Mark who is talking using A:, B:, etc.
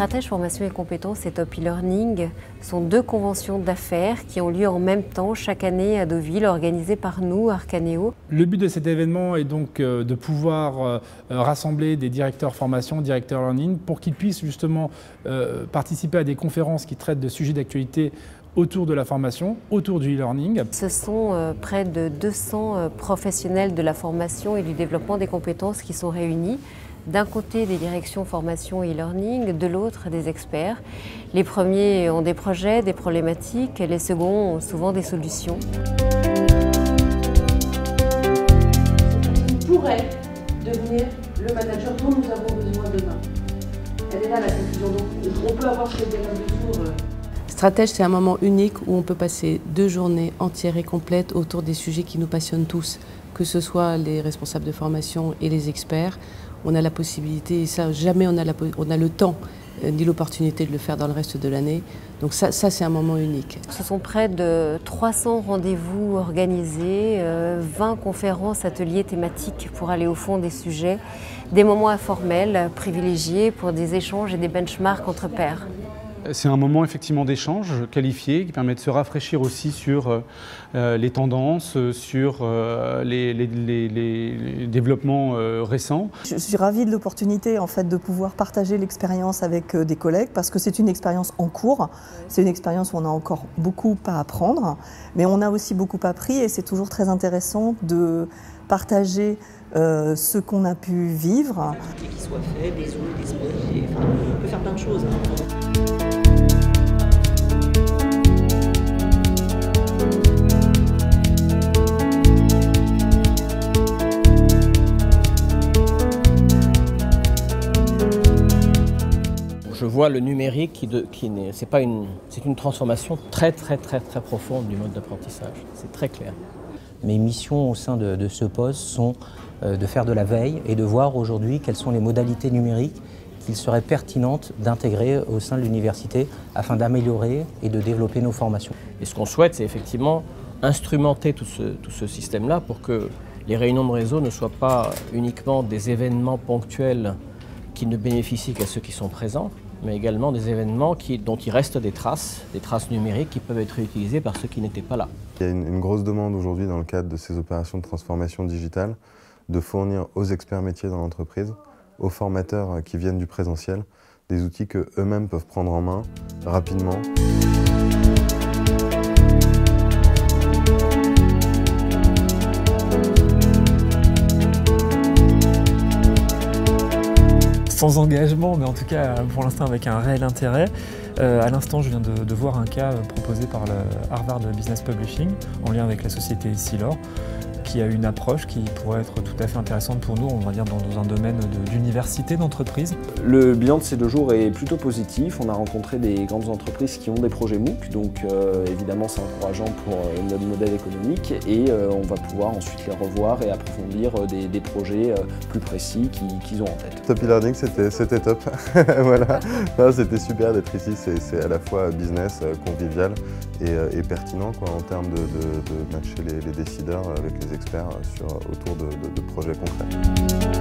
A: Stratège Formation et Compétences et Top e-Learning sont deux conventions d'affaires qui ont lieu en même temps chaque année à Deauville, organisées par nous, Arcaneo.
B: Le but de cet événement est donc de pouvoir rassembler des directeurs formation, directeurs learning, pour qu'ils puissent justement participer à des conférences qui traitent de sujets d'actualité autour de la formation, autour du e-learning.
A: Ce sont près de 200 professionnels de la formation et du développement des compétences qui sont réunis. D'un côté des directions formation et e-learning, de l'autre des experts. Les premiers ont des projets, des problématiques, les seconds ont souvent des solutions.
C: Vous pourrez devenir le manager dont nous avons besoin demain. Elle est là la conclusion. Donc on peut avoir ce débat de tour.
D: Stratège, c'est un moment unique où on peut passer 2 journées entières et complètes autour des sujets qui nous passionnent tous, que ce soit les responsables de formation et les experts. On a la possibilité, et ça jamais on a le temps ni l'opportunité de le faire dans le reste de l'année. Donc ça c'est un moment unique.
A: Ce sont près de 300 rendez-vous organisés, 20 conférences, ateliers thématiques pour aller au fond des sujets, des moments informels privilégiés pour des échanges et des benchmarks entre pairs.
E: C'est un moment effectivement d'échange qualifié qui permet de se rafraîchir aussi sur les tendances, sur les développements récents.
F: Je suis ravie de l'opportunité en fait de pouvoir partager l'expérience avec des collègues parce que c'est une expérience en cours. C'est une expérience où on a encore beaucoup à apprendre, mais on a aussi beaucoup appris et c'est toujours très intéressant de partager ce qu'on a pu vivre.
C: Qui soit fait, des zooms, des spreads, enfin, on peut faire plein de choses.
G: Je vois le numérique c'est une transformation très profonde du mode d'apprentissage, c'est très clair.
H: Mes missions au sein de ce poste sont de faire de la veille et de voir aujourd'hui quelles sont les modalités numériques qu'il serait pertinentes d'intégrer au sein de l'université afin d'améliorer et de développer nos formations.
G: Et ce qu'on souhaite, c'est effectivement instrumenter tout ce système-là pour que les réunions de réseau ne soient pas uniquement des événements ponctuels qui ne bénéficient qu'à ceux qui sont présents, mais également des événements dont il reste des traces numériques qui peuvent être réutilisées par ceux qui n'étaient pas là.
I: Il y a une grosse demande aujourd'hui dans le cadre de ces opérations de transformation digitale de fournir aux experts métiers dans l'entreprise, aux formateurs qui viennent du présentiel, des outils qu'eux-mêmes peuvent prendre en main rapidement.
J: Sans engagement, mais en tout cas pour l'instant avec un réel intérêt. À l'instant, je viens de voir un cas proposé par le Harvard Business Publishing en lien avec la société Silor, qui a une approche qui pourrait être tout à fait intéressante pour nous, on va dire dans un domaine d'université, d'entreprise.
K: Le bilan de ces 2 jours est plutôt positif. On a rencontré des grandes entreprises qui ont des projets MOOC, donc évidemment c'est encourageant pour notre modèle économique et on va pouvoir ensuite les revoir et approfondir des projets plus précis qu'ils ont en tête.
I: Top e-learning, c'était top. Voilà. C'était super d'être ici, c'est à la fois business, convivial et pertinent quoi, en termes de matcher les décideurs avec les experts autour de projets concrets.